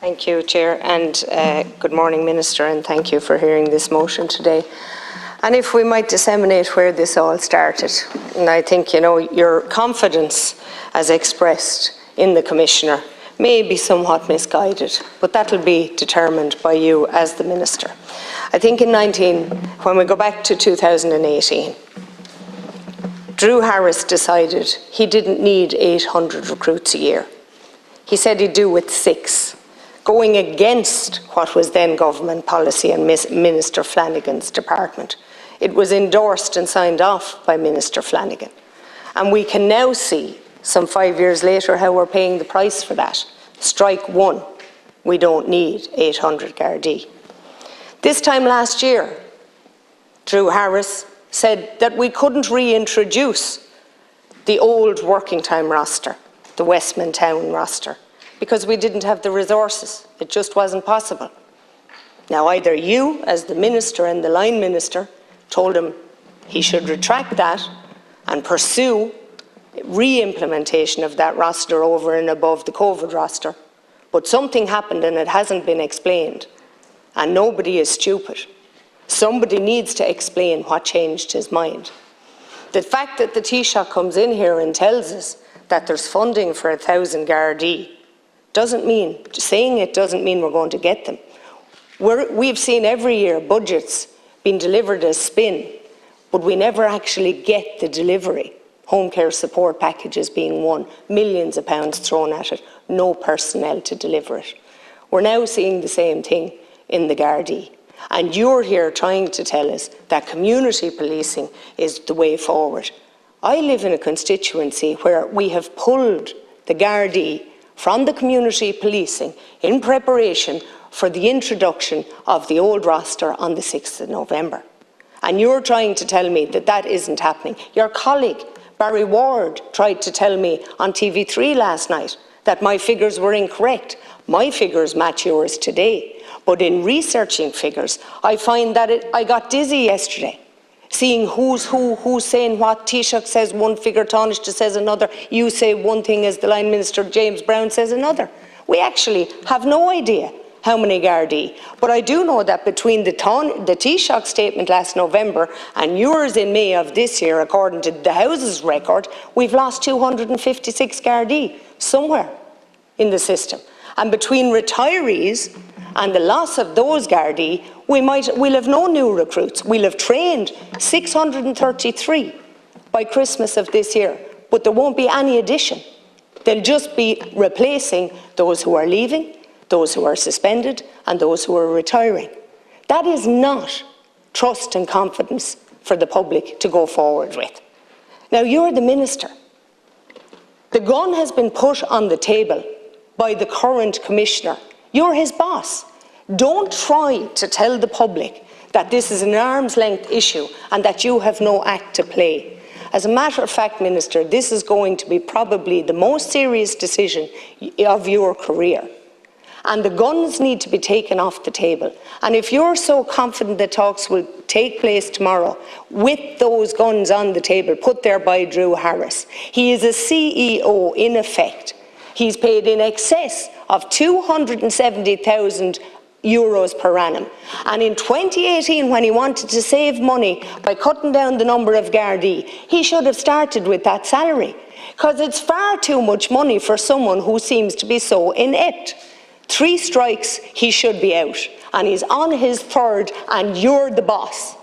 Thank you, Chair, and good morning, Minister, and thank you for hearing this motion today. And if we might disseminate where this all started, and I think, you know, your confidence as expressed in the Commissioner may be somewhat misguided, but that will be determined by you as the Minister. I think when we go back to 2018, Drew Harris decided he didn't need 800 recruits a year. He said he'd do with 6, going against what was then government policy and Minister Flanagan's department. It was endorsed and signed off by Minister Flanagan. And we can now see, some 5 years later, how we're paying the price for that. Strike one, we don't need 800 Gardaí. This time last year, Drew Harris said that we couldn't reintroduce the old working time roster, the Westman Town roster, because we didn't have the resources. It just wasn't possible. Now, either you, as the Minister and the Line Minister, told him he should retract that and pursue re-implementation of that roster over and above the COVID roster, but something happened and it hasn't been explained, and nobody is stupid. Somebody needs to explain what changed his mind. The fact that the Taoiseach comes in here and tells us that there's funding for 1,000 Gardaí doesn't mean we're going to get them. We've seen every year budgets being delivered as spin, but we never actually get the delivery. Home care support packages being one, millions of pounds thrown at it, no personnel to deliver it. We're now seeing the same thing in the Gardaí. And you're here trying to tell us that community policing is the way forward. I live in a constituency where we have pulled the Gardaí from the community policing in preparation for the introduction of the old roster on the 6th of November. And you're trying to tell me that that isn't happening. Your colleague, Barry Ward, tried to tell me on TV3 last night that my figures were incorrect. My figures match yours today. But in researching figures, I find that I got dizzy yesterday, seeing who's saying what. Taoiseach says one figure, Taoiseach says another. You say one thing as the Line Minister, James Brown, says another. We actually have no idea how many Gardaí. But I do know that between the Taoiseach statement last November and yours in May of this year, according to the House's record, we've lost 256 Gardaí somewhere in the system. And between retirees and the loss of those Gardaí, we'll have no new recruits. We'll have trained 633 by Christmas of this year, but there won't be any addition. They'll just be replacing those who are leaving, those who are suspended, and those who are retiring. That is not trust and confidence for the public to go forward with. Now, you're the Minister. The gun has been put on the table by the current Commissioner. You're his boss. Don't try to tell the public that this is an arm's length issue and that you have no act to play. As a matter of fact, Minister, this is going to be probably the most serious decision of your career. And the guns need to be taken off the table. And if you're so confident that talks will take place tomorrow with those guns on the table put there by Drew Harris, he is a CEO in effect. He's paid in excess of €270,000 per annum. And in 2018, when he wanted to save money by cutting down the number of Gardaí, he should have started with that salary, because it's far too much money for someone who seems to be so inept. 3 strikes, he should be out, and he's on his 3rd, and you're the boss.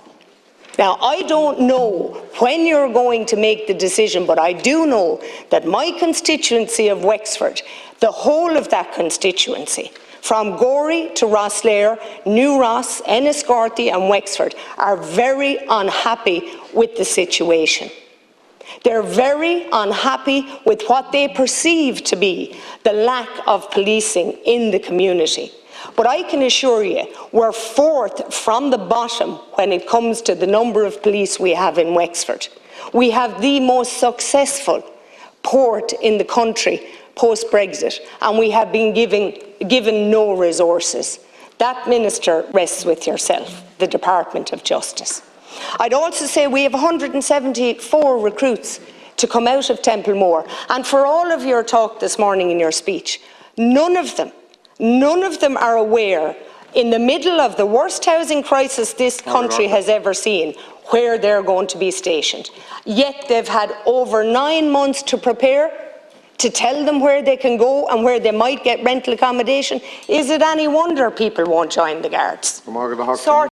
Now, I don't know when you're going to make the decision, but I do know that my constituency of Wexford, the whole of that constituency, from Gorey to Rosslare, New Ross, Enniscorthy and Wexford, are very unhappy with the situation. They're very unhappy with what they perceive to be the lack of policing in the community. But I can assure you, we're 4th from the bottom when it comes to the number of police we have in Wexford. We have the most successful port in the country post-Brexit, and we have been given no resources. That, Minister, rests with yourself, the Department of Justice. I'd also say we have 174 recruits to come out of Templemore, and for all of your talk this morning in your speech, none of them None of them are aware, in the middle of the worst housing crisis this country has ever seen, where they're going to be stationed. Yet they've had over 9 months to prepare, to tell them where they can go and where they might get rental accommodation. Is it any wonder people won't join the Guards? Sort